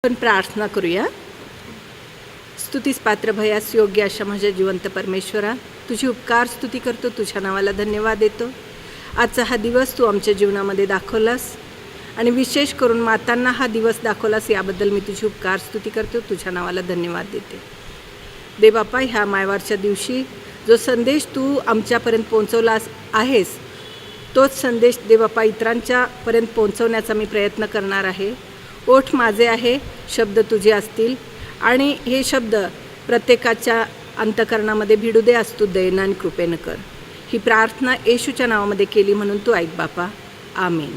आपण प्रार्थना करूया. स्तुतीस पात्र भयास योग्य अशा माझ्या जिवंत परमेश्वरा, तुझी उपकार स्तुती करतो, तुझ्या नावाला धन्यवाद देतो. आजचा हा दिवस तू आमच्या जीवनामध्ये दाखवलास आणि विशेष करून मातांना हा दिवस दाखवलास, याबद्दल मी तुझी उपकार स्तुती करतो, तुझ्या नावाला धन्यवाद देते. दे बापा, ह्या मायवारच्या दिवशी जो संदेश तू आमच्यापर्यंत पोहोचवलास आहेस, तोच संदेश दे बापा इतरांच्यापर्यंत पोहोचवण्याचा मी प्रयत्न करणार आहे. ओठ माझे आहे, शब्द तुझे असतील आणि हे शब्द प्रत्येकाच्या अंतःकरणामध्ये भिडू दे. आज तू दयेनं आणि कृपेनं कर. ही प्रार्थना येशूच्या नावामध्ये केली म्हणून तू ऐक बापा. आमीन.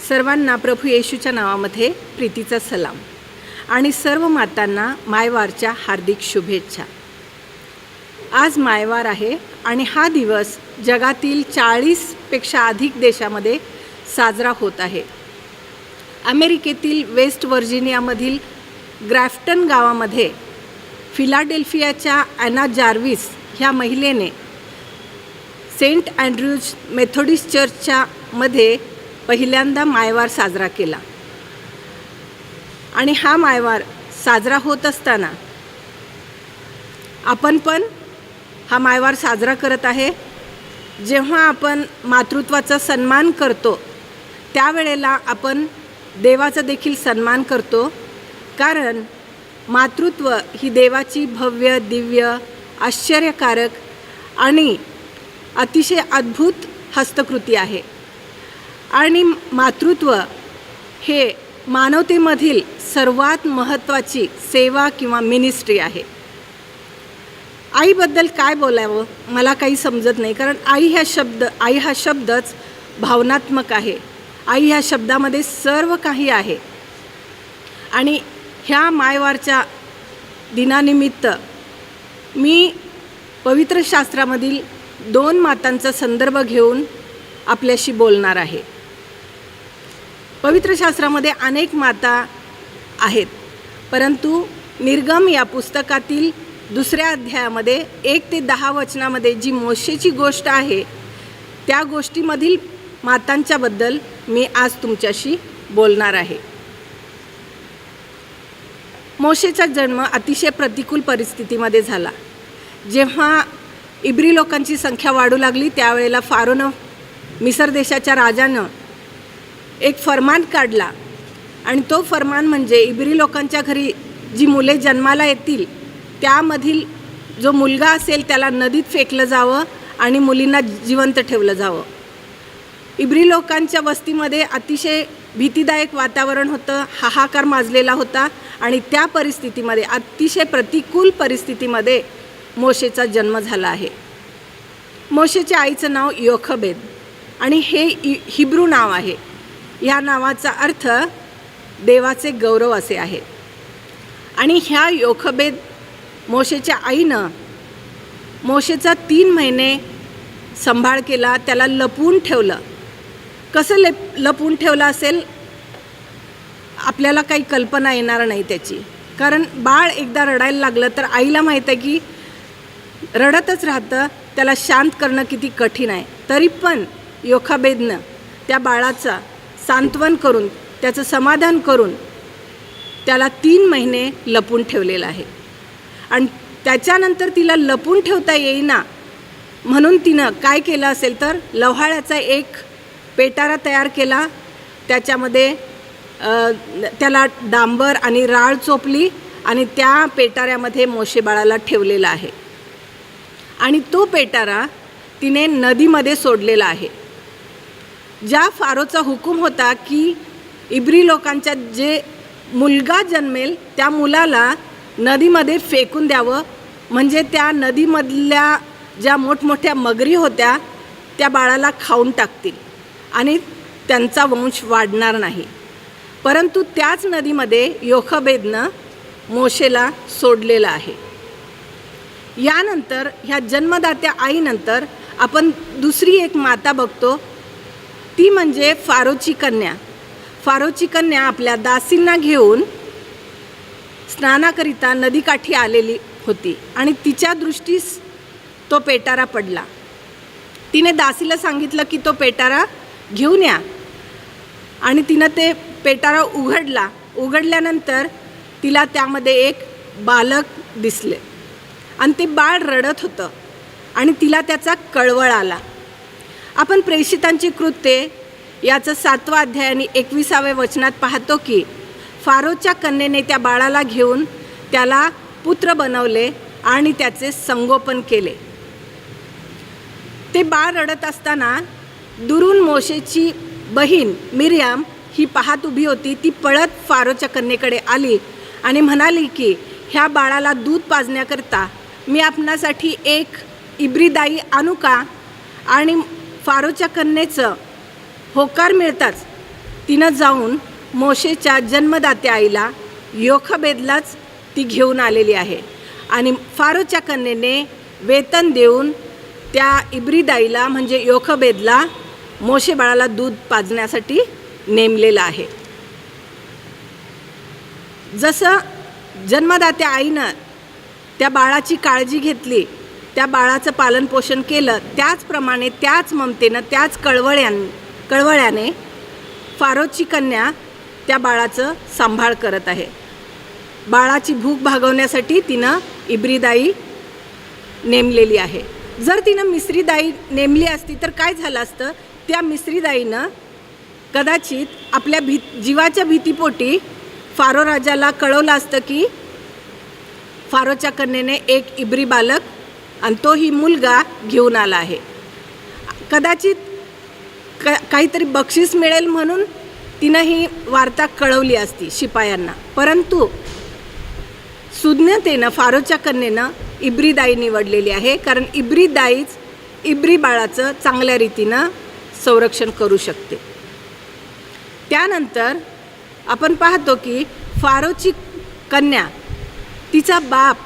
सर्वांना प्रभू येशूच्या नावामध्ये प्रीतीचा सलाम आणि सर्व मातांना मायवारच्या हार्दिक शुभेच्छा. आज मायवार आहे आणि हा दिवस जगातील 40पेक्षा अधिक देशामध्ये साजरा होत आहे. अमेरिकेतील वेस्ट व्हर्जिनियामधील ग्रॅफ्टन गावामध्ये फिलाडेल्फियाच्या ॲना जार्विस ह्या महिलेने सेंट अँड्रूज मेथोडिस्ट चर्चच्या मध्ये पहिल्यांदा मायवार साजरा केला. आणि हा मायवार साजरा होत असताना आपण पण हा मायवार साजरा करत आहे. जेव्हा आपण मातृत्वाचा सन्मान करतो त्यावेळेला आपण देवाचा देखील सन्मान करतो, कारण मातृत्व ही देवाची भव्य, दिव्य, आश्चर्यकारक आणि अतिशय अद्भुत हस्तकृती आहे. आणि मातृत्व हे मानवतेमधील सर्वात महत्त्वाची सेवा किंवा मिनिस्ट्री आहे. आईबद्दल काय बोलावं मला काही समजत नाही, कारण आई हा शब्दच भावनात्मक आहे. आई ह्या शब्दामध्ये सर्व काही आहे. आणि ह्या मायवारच्या दिनानिमित्त मी पवित्र शास्त्रामधील 2 मातांचा संदर्भ घेऊन आपल्याशी बोलणार आहे. पवित्र शास्त्रामध्ये अनेक माता आहेत, परंतु निर्गम या पुस्तकातील 2 अध्यायामध्ये 1 ते 10 वचनामध्ये जी मोशेची गोष्ट आहे, त्या गोष्टीमधील मातांच्याबद्दल मी आज तुमच्याशी बोलणार आहे. मोशेचा जन्म अतिशय प्रतिकूल परिस्थितीमध्ये झाला. जेव्हा इब्री लोकांची संख्या वाढू लागली त्यावेळेला फारोनं, मिसर देशाच्या राजानं एक फरमान काढला. आणि तो फरमान म्हणजे इब्री लोकांच्या घरी जी मुले जन्माला येतील त्यामधील जो मुलगा असेल त्याला नदीत फेकलं जावं आणि मुलींना जिवंत ठेवलं जावं. इब्री लोकांच्या वस्तीमध्ये अतिशय भीतीदायक वातावरण होतं, हाहाकार माजलेला होता आणि त्या परिस्थितीमध्ये, अतिशय प्रतिकूल परिस्थितीमध्ये मोशेचा जन्म झाला आहे. मोशेच्या आईचं नाव योखबेद आणि हे हिब्रू नाव आहे. ह्या नावाचा अर्थ देवाचे गौरव असे आहे. आणि ह्या योखबेद मोशेच्या आईनं मोशेचा 3 महिने सांभाळ केला, त्याला लपवून ठेवलं. कसं लपवून ठेवलं असेल आपल्याला काही कल्पना येणार नाही त्याची, कारण बाळ एकदा रडायला लागलं तर आईला माहीत आहे की रडतच राहतं, त्याला शांत करणं किती कठीण आहे. तरी पण योखबेदनं त्या बाळाचा सांत्वन करून, त्याचं समाधान करून त्याला 3 महिने लपवून ठेवलेलं आहे. आणि त्याच्यानंतर तिला लपवून ठेवता येईना म्हणून तिनं काय केलं असेल तर लव्हाळ्याचा एक पेटारा तयार केला, त्याच्यामध्ये त्याला डांबर आणि राळ चोपली आणि त्या पेटाऱ्यामध्ये मोशे बाळाला ठेवलेला आहे. आणि तो पेटारा तिने नदीमध्ये सोडलेला आहे. ज्या फारोचा हुकूम होता की इब्री लोकांच्या जे मुलगा जन्मेल त्या मुलाला नदीमध्ये फेकून द्यावं, म्हणजे त्या नदीमधल्या ज्या मोठमोठ्या मगरी होत्या त्या बाळाला खाऊन टाकतील आणि त्यांचा वंश वाढणार नाही. परंतु त्याच नदीमध्ये योखबेदनं मोशेला सोडलेलं आहे. यानंतर ह्या जन्मदात्या आईनंतर आपण दुसरी एक माता बघतो, ती म्हणजे फारोची कन्या. फारोची कन्या आपल्या दासींना घेऊन स्नानाकरिता नदीकाठी आलेली होती आणि तिच्या दृष्टीस तो पेटारा पडला. तिने दासीला सांगितलं की तो पेटारा घेऊन या. आणि तिनं ते पेटारा उघडल्यानंतर तिला त्यामध्ये एक बालक दिसले आणि ते बाळ रडत होतं आणि तिला त्याचा कळवळ आला. आपण प्रेषितांची कृत्ये याचं 7वा अध्याय आणि 21व्या वचनात पाहतो की फारोच्या कन्येने त्या बाळाला घेऊन त्याला पुत्र बनवले आणि त्याचे संगोपन केले. ते बाळ रडत असताना दुरून मोशेची बहीण मिरियाम ही पाहत उभी होती. ती पळत फारोच्या कन्येकडे आली आणि म्हणाली की ह्या बाळाला दूध पाजण्याकरता मी आपणासाठी एक इब्री दाई आणू का? आणि फारोच्या कन्येचं होकार मिळताच तिनं जाऊन मोशेच्या जन्मदात्या आईला योखबेदलाच ती घेऊन आलेली आहे आणि फारोच्या कन्येने वेतन देऊन त्या इब्री दाईला म्हणजे योखबेदला मोशे बाळाला दूध पाजण्यासाठी नेमलेलं आहे. जसं जन्मदात्या आईनं त्या बाळाची काळजी घेतली, त्या बाळाचं पालनपोषण केलं, त्याचप्रमाणे त्याच ममतेनं त्याच कळवळ्याने फारोची कन्या त्या बाळाचं सांभाळ करत आहे. बाळाची भूक भागवण्यासाठी तिनं इब्री दाई नेमलेली आहे. जर तिनं मिस्री दाई नेमली असती तर काय झालं असतं? त्या मिस्री दाईनं कदाचित आपल्या जीवाच्या भीतीपोटी फारो राजाला कळवलं असतं की फारोच्या कन्येने एक इब्री बालक आणि तोही मुलगा घेऊन आला आहे. कदाचित काहीतरी बक्षीस मिळेल म्हणून तिनं ही वार्ता कळवली असती शिपायांना. परंतु सुज्ञतेनं फारोच्या कन्येनं इब्री दाई निवडलेली आहे, कारण इब्री दाईच इब्री बाळाचं चांगल्या रीतीनं संरक्षण करू शकते. त्यानंतर आपण पाहतो की फारोची कन्या तिचा बाप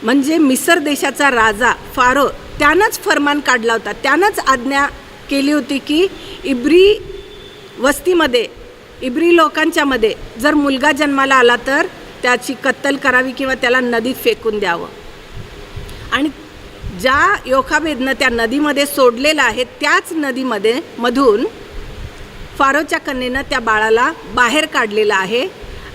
म्हणजे मिसर देशाचा राजा फारो त्यानंच फरमान काढला होता, त्यानंच आज्ञा केली होती की इब्री वस्तीमध्ये इब्री लोकांच्यामध्ये जर मुलगा जन्माला आला तर त्याची कत्तल करावी किंवा त्याला नदीत फेकून द्यावं. आणि ज्या योखाबेदनं त्या नदीमध्ये सोडलेलं आहे त्याच मधून फारोच्या कन्येनं त्या बाळाला बाहेर काढलेलं आहे.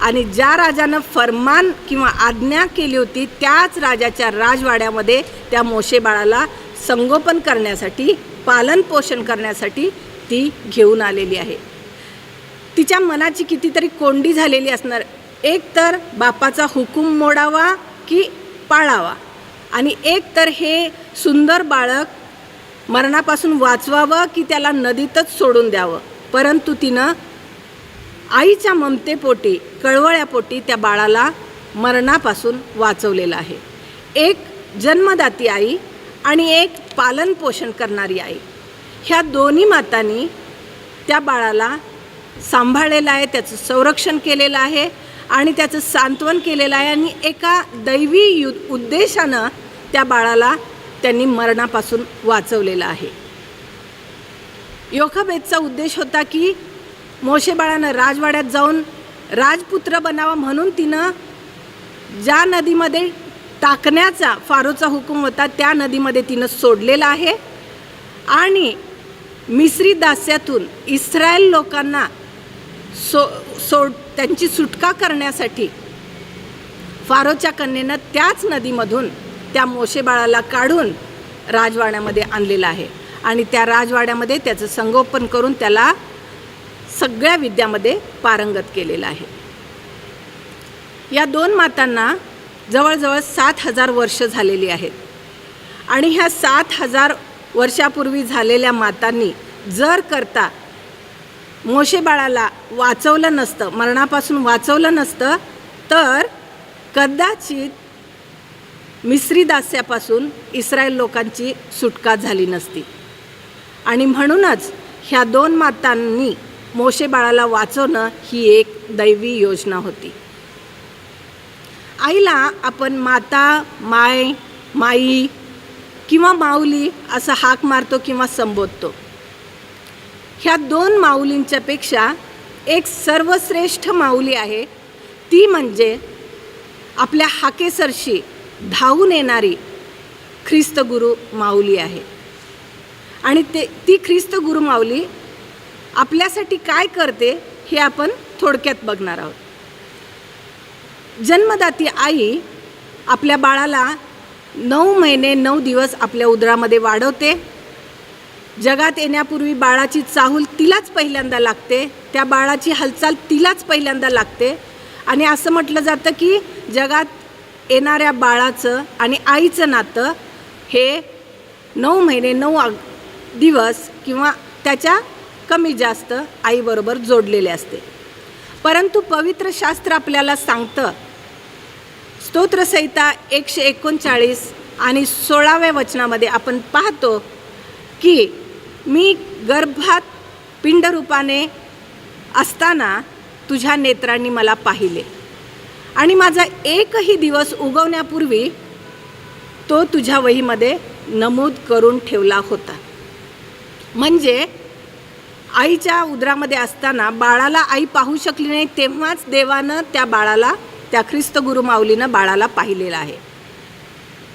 आणि ज्या राजानं फरमान किंवा आज्ञा केली होती त्याच राजाच्या राजवाड्यामध्ये त्या मोशे बाळाला संगोपन करण्यासाठी, पालनपोषण करण्यासाठी ती घेऊन आलेली आहे. तिच्या मनाची कितीतरी कोंडी झालेली असणार. एक तर बापाचा हुकूम मोडावा की पाळावा, आणि एक तर हे सुंदर बाळक मरणापासून वाचवावं की त्याला नदीतच सोडून द्यावं. परंतु तिनं आईच्या ममतेपोटी, कळवळ्यापोटी त्या बाळाला मरणापासून वाचवलेलं आहे. एक जन्मदाती आई आणि एक पालनपोषण करणारी आई, ह्या दोन्ही मातांनी त्या बाळाला सांभाळलेलं आहे, त्याचं संरक्षण केलेलं आहे आणि त्याचं सांत्वन केलेलं आहे. आणि एका दैवी उद्देशानं त्या बाळाला त्यांनी मरणापासून वाचवलेलं आहे. योखबेदचा उद्देश होता की मोशे बाळानं राजवाड्यात जाऊन राजपुत्र बनावा, म्हणून तिनं ज्या नदीमध्ये टाकण्याचा फारोचा हुकूम होता त्या नदीमध्ये तिनं सोडलेलं आहे. आणि मिस्री दास्यातून इस्रायल लोकांना त्यांची सुटका करण्यासाठी फारोच्या कन्येनं त्याच नदीमधून त्या मोशे बाळाला काढून राजवाड्यामध्ये आणलेलं आहे आणि त्या राजवाड्यामध्ये त्याचं संगोपन करून त्याला सगळ्या विद्यामध्ये पारंगत केलेलं आहे. या दोन मातांना जवळजवळ 7,000 वर्ष झालेली आहेत. आणि ह्या 7,000 वर्षापूर्वी झालेल्या मातांनी जर करता मोशे बाळाला वाचवलं नसतं, मरणापासून वाचवलं नसतं, तर कदाचित मिस्री दास्यापासून इस्रायल लोकांची सुटका झाली नसती. आणि म्हणूनच ह्या दोन मातांनी मोशे बाळाला वाचवणं ही एक दैवी योजना होती. आईला आपण माता, माई किंवा माऊली असं हाक मारतो किंवा संबोधतो. ह्या दोन माऊलींच्या पेक्षा एक सर्वश्रेष्ठ माऊली आहे, ती म्हणजे आपल्या हाकेसरशी धावून येणारी ख्रिस्त गुरु माऊली आहे. आणि ती ख्रिस्त गुरु माऊली आपल्यासाठी काय करते हे आपण थोडक्यात बघणार आहोत. जन्मदाती आई आपल्या बाळाला 9 महिने 9 दिवस आपल्या उदरामध्ये वाढवते. जगात येण्यापूर्वी बाळाची चाहूल तिलाच पहिल्यांदा लागते, त्या बाळाची हालचाल तिलाच पहिल्यांदा लागते. आणि असं म्हटलं जातं की जगात येणाऱ्या बाळाचं आणि आईचं नातं हे 9 महिने 9 दिवस किंवा त्याच्या कमी जास्त आईबरोबर जोडलेले असते. परंतु पवित्र शास्त्र आपल्याला सांगतं, स्तोत्रसंहिता 139 आणि 16व्या वचनामध्ये आपण पाहतो की मी गर्भात पिंडरूपाने असताना तुझ्या नेत्रांनी मला पाहिले आणि माझा एकही दिवस उगवण्यापूर्वी तो तुझ्या वहीमध्ये नमूद करून ठेवला होता. म्हणजे आईच्या उदरामध्ये असताना बाळाला आई पाहू शकली नाही, तेव्हाच देवानं त्या बाळाला, त्या ख्रिस्त गुरुमाऊलीनं बाळाला पाहिलेलं आहे.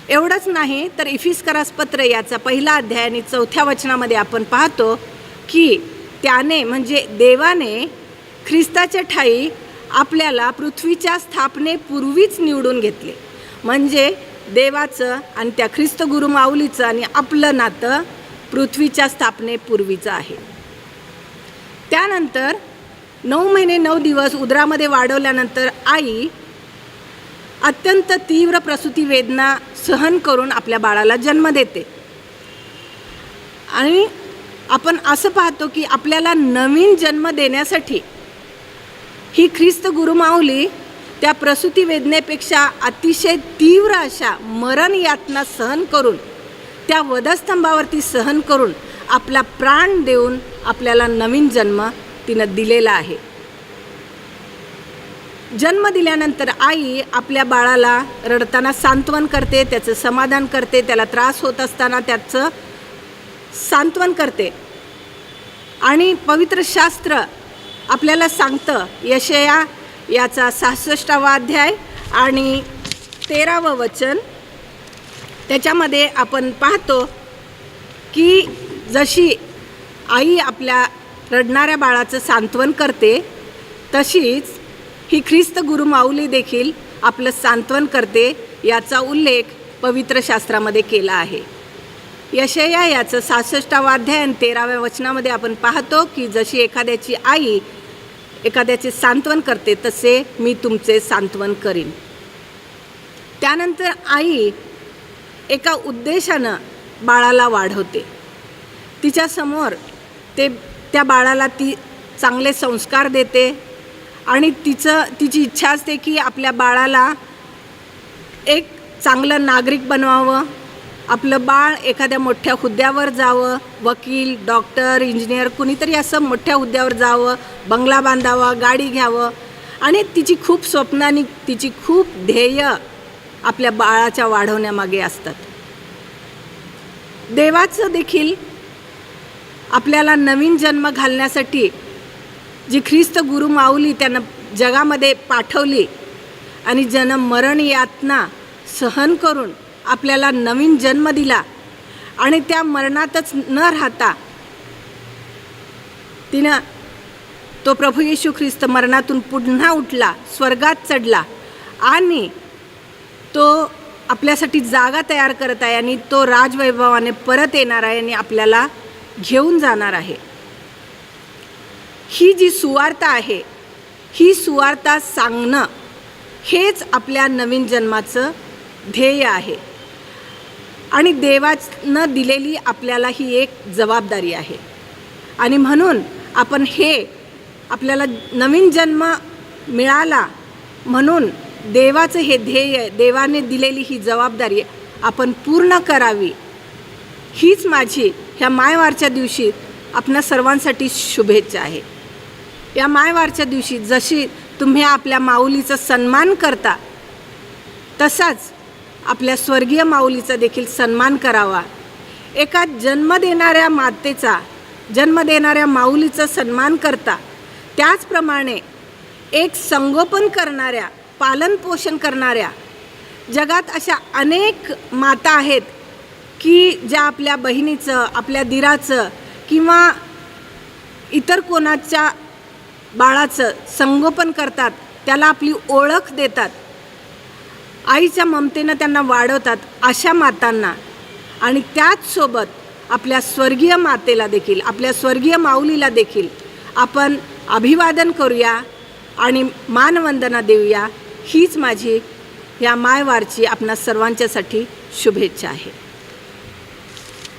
एवढंच नाही तर इफिस्करास पत्र याचा 1 अध्याय आणि 4थ्या वचनामध्ये आपण पाहतो की त्याने म्हणजे देवाने ख्रिस्ताच्या ठायी आपल्याला पृथ्वीच्या स्थापनेपूर्वीच निवडून घेतले. म्हणजे देवाचं आणि त्या ख्रिस्त गुरुमाऊलीचं आणि आपलं नातं पृथ्वीच्या स्थापनेपूर्वीचं आहे. त्यानंतर 9 महिने 9 दिवस उदरामध्ये वाढवल्यानंतर आई अत्यंत तीव्र प्रसूती वेदना सहन करून आपल्या बाळाला जन्म देते. आणि आपण असं पाहतो की आपल्याला नवीन जन्म देण्यासाठी ही ख्रिस्त गुरुमाऊली त्या प्रसूती वेदनेपेक्षा अतिशय तीव्र अशा मरण यातना सहन करून, त्या वधस्तंभावरती सहन करून आपला प्राण देऊन आपल्याला नवीन जन्म तिनं दिलेला आहे. जन्म दिल्यानंतर आई आपल्या बाळाला रडताना सांत्वन करते, त्याचं समाधान करते, त्याला त्रास होत असताना त्याचं सांत्वन करते. आणि पवित्र शास्त्र आपल्याला सांगतं, यशया याचा 66वा अध्याय आणि 13वं वचन, त्याच्यामध्ये आपण पाहतो की जशी आई आपल्या रडणाऱ्या बाळाचं सांत्वन करते, तशीच ही ख्रिस्त गुरुमाऊली देखील आपलं सांत्वन करते. याचा उल्लेख पवित्र शास्त्रामध्ये केला आहे. यशया याचं 66वा अध्याय आणि 13व्या वचनामध्ये आपण पाहतो की जशी एखाद्याची आई एखाद्याचे सांत्वन करते, तसे मी तुमचे सांत्वन करीन. त्यानंतर आई एका उद्देशानं बाळाला वाढवते. तिच्यासमोर त्या बाळाला ती चांगले संस्कार देते आणि तिची इच्छा असते की आपल्या बाळाला एक चांगलं नागरिक बनवावं, आपलं बाळ एखाद्या मोठ्या हुद्द्यावर जावं, वकील, डॉक्टर, इंजिनियर, कुणीतरी असं मोठ्या हुद्द्यावर जावं, बंगला बांधावा, गाडी घ्यावं. आणि तिची खूप स्वप्न आणि तिची खूप ध्येय आपल्या बाळाच्या वाढवण्यामागे असतात. देवाचं देखील आपल्याला नवीन जन्म घालण्यासाठी जी ख्रिस्त गुरुमाऊली त्यानं जगामध्ये पाठवली आणि जन्म मरण यातना सहन करून आपल्याला नवीन जन्म दिला आणि त्या मरणातच न राहता तिनं तो प्रभू येशू ख्रिस्त मरणातून पुन्हा उठला, स्वर्गात चढला आणि तो आपल्यासाठी जागा तयार करत आहे आणि तो राजवैभवाने परत येणार आहे आणि आपल्याला घेऊन जाणार आहे. ही जी सुवार्ता आहे, ही सुवार्ता सांगणं हेच आपल्या नवीन जन्माचं ध्येय आहे. आणि देवानं दिलेली आपल्याला ही एक जबाबदारी आहे. आणि म्हणून आपण आपल्याला नवीन जन्म मिळाला म्हणून देवाचं हे ध्येय, देवाने दिलेली ही जबाबदारी आपण पूर्ण करावी, हीच माझी ह्या मायवारच्या दिवशी आपणा सर्वांसाठी शुभेच्छा आहे. या मायवारच्या दिवशी जशी तुम्ही आपल्या माऊलीचा सन्मान करता, तसाच आपल्या स्वर्गीय माऊलीचा देखील सन्मान करावा. एका जन्म देणाऱ्या मातेचा, जन्म देणाऱ्या माऊलीचा सन्मान करता, त्याचप्रमाणे एक संगोपन करणाऱ्या, पालनपोषण करणाऱ्या, जगात अशा अनेक माता आहेत की ज्या आपल्या बहिणीचं, आपल्या दिराचं किंवा इतर कोणाच्या बाळाचं संगोपन करतात, त्याला आपली ओळख देतात, आईच्या ममतेनं त्यांना वाढवतात, अशा मातांना आणि त्याचसोबत आपल्या स्वर्गीय मातेला देखील, आपल्या स्वर्गीय माऊलीला देखील आपण अभिवादन करूया आणि मानवंदना देऊया. हीच माझी या मायवारची आपणा सर्वांच्यासाठी शुभेच्छा आहे.